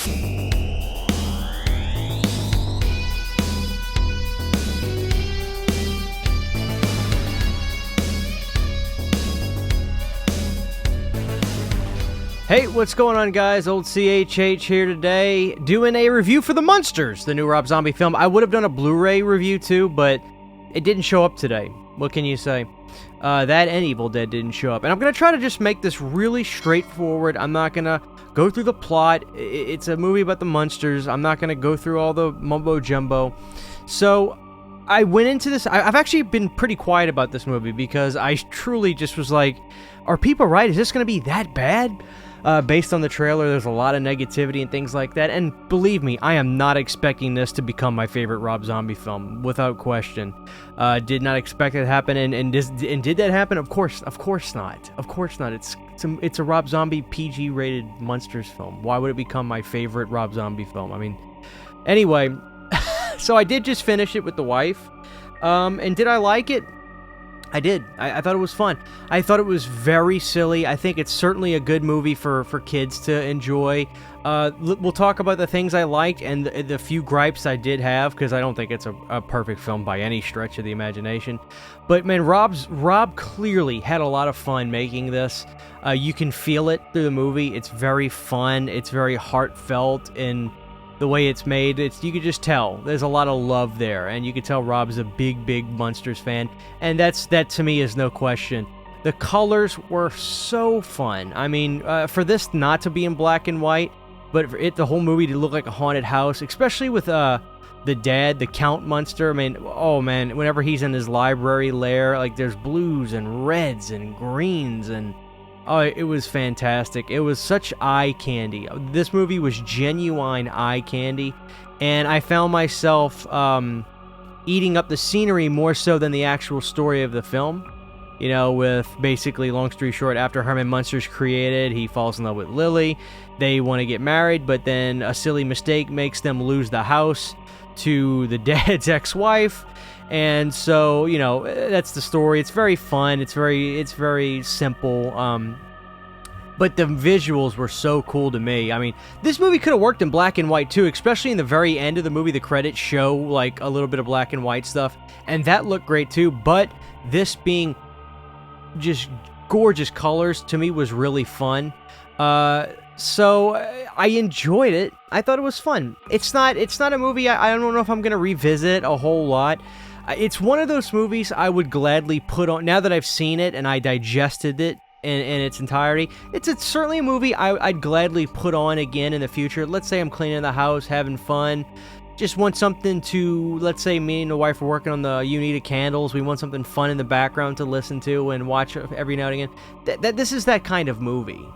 Hey, what's going on, guys? Old CHH here today, doing a review for the Munsters, the new Rob Zombie film. I would have done a Blu-ray review too, but it didn't show up today. What can you say? That and Evil Dead didn't show up. And I'm going to try to just make this really straightforward. I'm not going to go through the plot. It's a movie about the Munsters. I'm not going to go through all the mumbo-jumbo. So I went into this. I've actually been pretty quiet about this movie because I truly just was like, are people right? Is this going to be that bad? Based on the trailer, there's a lot of negativity and things like that, and believe me, I am not expecting this to become my favorite Rob Zombie film, without question. Did not expect it to happen, and did that happen? Of course not. Of course not. It's a Rob Zombie PG-rated Munsters film. Why would it become my favorite Rob Zombie film? I mean, anyway, so I did just finish it with the wife, and did I like it? I did. I thought it was fun. I thought it was very silly. I think it's certainly a good movie for kids to enjoy. We'll talk about the things I liked and the few gripes I did have, because I don't think it's a perfect film by any stretch of the imagination. But man, Rob clearly had a lot of fun making this. You can feel it through the movie. It's very fun. It's very heartfelt in the way it's made. You could just tell there's a lot of love there, and you could tell Rob's a big Munsters fan, and that to me is no question. The colors were so fun. I mean, for this not to be in black and white, but for the whole movie to look like a haunted house, especially with the dad, the Count Munster. I mean, oh man, whenever he's in his library lair, like there's blues and reds and greens, and oh, it was fantastic. It was such eye candy. This movie was genuine eye candy, and I found myself eating up the scenery more so than the actual story of the film. You know, with basically, long story short, after Herman Munster's created, he falls in love with Lily. They want to get married, but then a silly mistake makes them lose the house to the dad's ex-wife. And so, you know, that's the story. It's very fun. It's very simple. But the visuals were so cool to me. I mean, this movie could have worked in black and white too, especially in the very end of the movie. The credits show like a little bit of black and white stuff, and that looked great too. But this being just gorgeous colors to me was really fun. So I enjoyed it. I thought it was fun. It's not a movie I don't know if I'm gonna revisit a whole lot. It's one of those movies I would gladly put on, now that I've seen it and I digested it in its entirety. It's certainly a movie I'd gladly put on again in the future. Let's say I'm cleaning the house, having fun, just want something to, let's say me and the wife are working on the Unita candles, we want something fun in the background to listen to and watch every now and again. This is that kind of movie.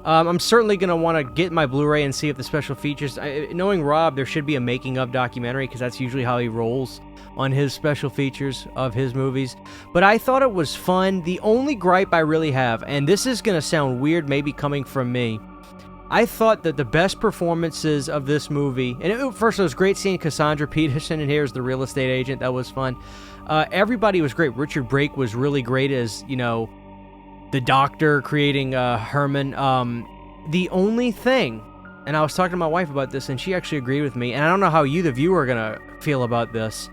I'm certainly going to want to get my Blu-ray and see if the special features... knowing Rob, there should be a making-of documentary, because that's usually how he rolls on his special features of his movies. But I thought it was fun. The only gripe I really have, and this is going to sound weird maybe coming from me, I thought that the best performances of this movie... And first, it was great seeing Cassandra Peterson in here as the real estate agent. That was fun. Everybody was great. Richard Brake was really great as, you know, the doctor creating Herman. The only thing, and I was talking to my wife about this, and she actually agreed with me, and I don't know how you, the viewer, are going to feel about this.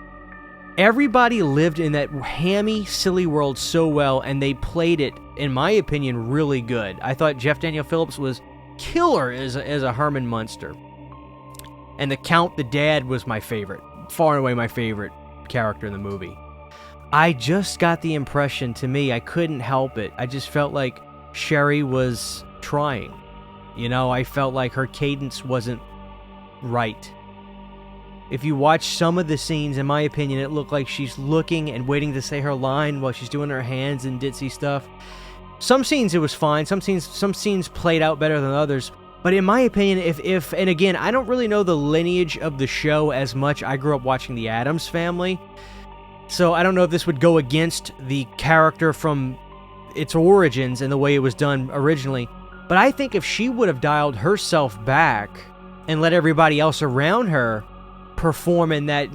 Everybody lived in that hammy, silly world so well, and they played it, in my opinion, really good. I thought Jeff Daniel Phillips was killer as a Herman Munster. And the Count, the dad, was my favorite. Far and away my favorite character in the movie. I just got the impression, to me, I couldn't help it. I just felt like Sherry was trying. You know, I felt like her cadence wasn't right. If you watch some of the scenes, in my opinion, it looked like she's looking and waiting to say her line while she's doing her hands and ditzy stuff. Some scenes it was fine. Some scenes played out better than others. But in my opinion, if and again, I don't really know the lineage of the show as much. I grew up watching The Addams Family. So I don't know if this would go against the character from its origins and the way it was done originally. But I think if she would have dialed herself back and let everybody else around her perform in that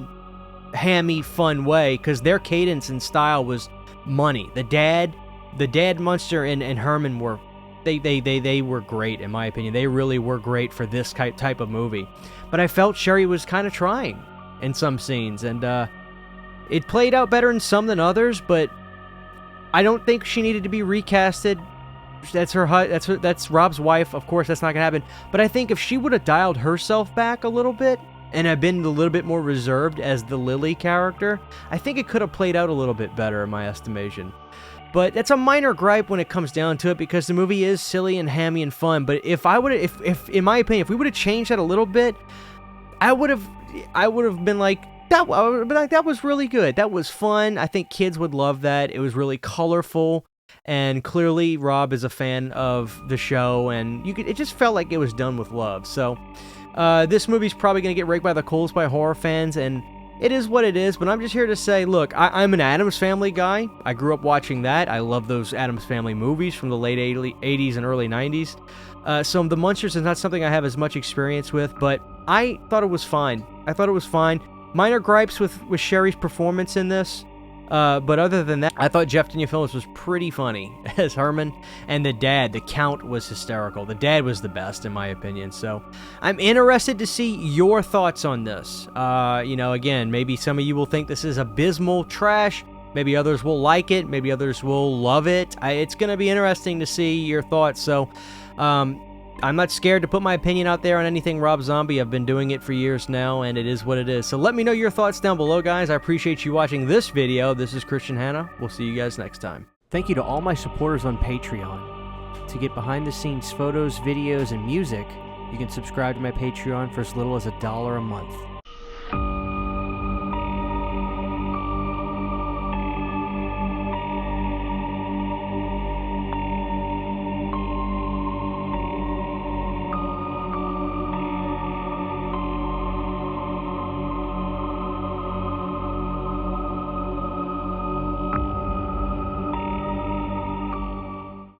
hammy, fun way, because their cadence and style was money. The dad Munster and Herman were they were great, in my opinion. They really were great for this type of movie. But I felt Sherry was kind of trying in some scenes, and it played out better in some than others, but I don't think she needed to be recasted. That's Rob's wife. Of course, that's not going to happen. But I think if she would have dialed herself back a little bit and had been a little bit more reserved as the Lily character, I think it could have played out a little bit better in my estimation. But that's a minor gripe when it comes down to it, because the movie is silly and hammy and fun. But if in my opinion, if we would have changed that a little bit, I would have been like, that was really good. That was fun. I think kids would love that. It was really colorful, and clearly Rob is a fan of the show, and it just felt like it was done with love. So this movie's probably going to get raked by the coals by horror fans, and it is what it is. But I'm just here to say, look, I'm an Addams Family guy. I grew up watching that. I love those Addams Family movies from the late 80s and early 90s. So the Munsters is not something I have as much experience with, but I thought it was fine. Minor gripes with Sherry's performance in this. But other than that, I thought Jeff Daniel-Phillips was pretty funny as Herman, and the dad, the Count, was hysterical. The dad was the best, in my opinion. So I'm interested to see your thoughts on this. Again, maybe some of you will think this is abysmal trash. Maybe others will like it. Maybe others will love it. It's going to be interesting to see your thoughts. So I'm not scared to put my opinion out there on anything Rob Zombie. I've been doing it for years now, and it is what it is. So let me know your thoughts down below, guys. I appreciate you watching this video. This is Christian Hanna. We'll see you guys next time. Thank you to all my supporters on Patreon. To get behind-the-scenes photos, videos, and music, you can subscribe to my Patreon for as little as $1 a month.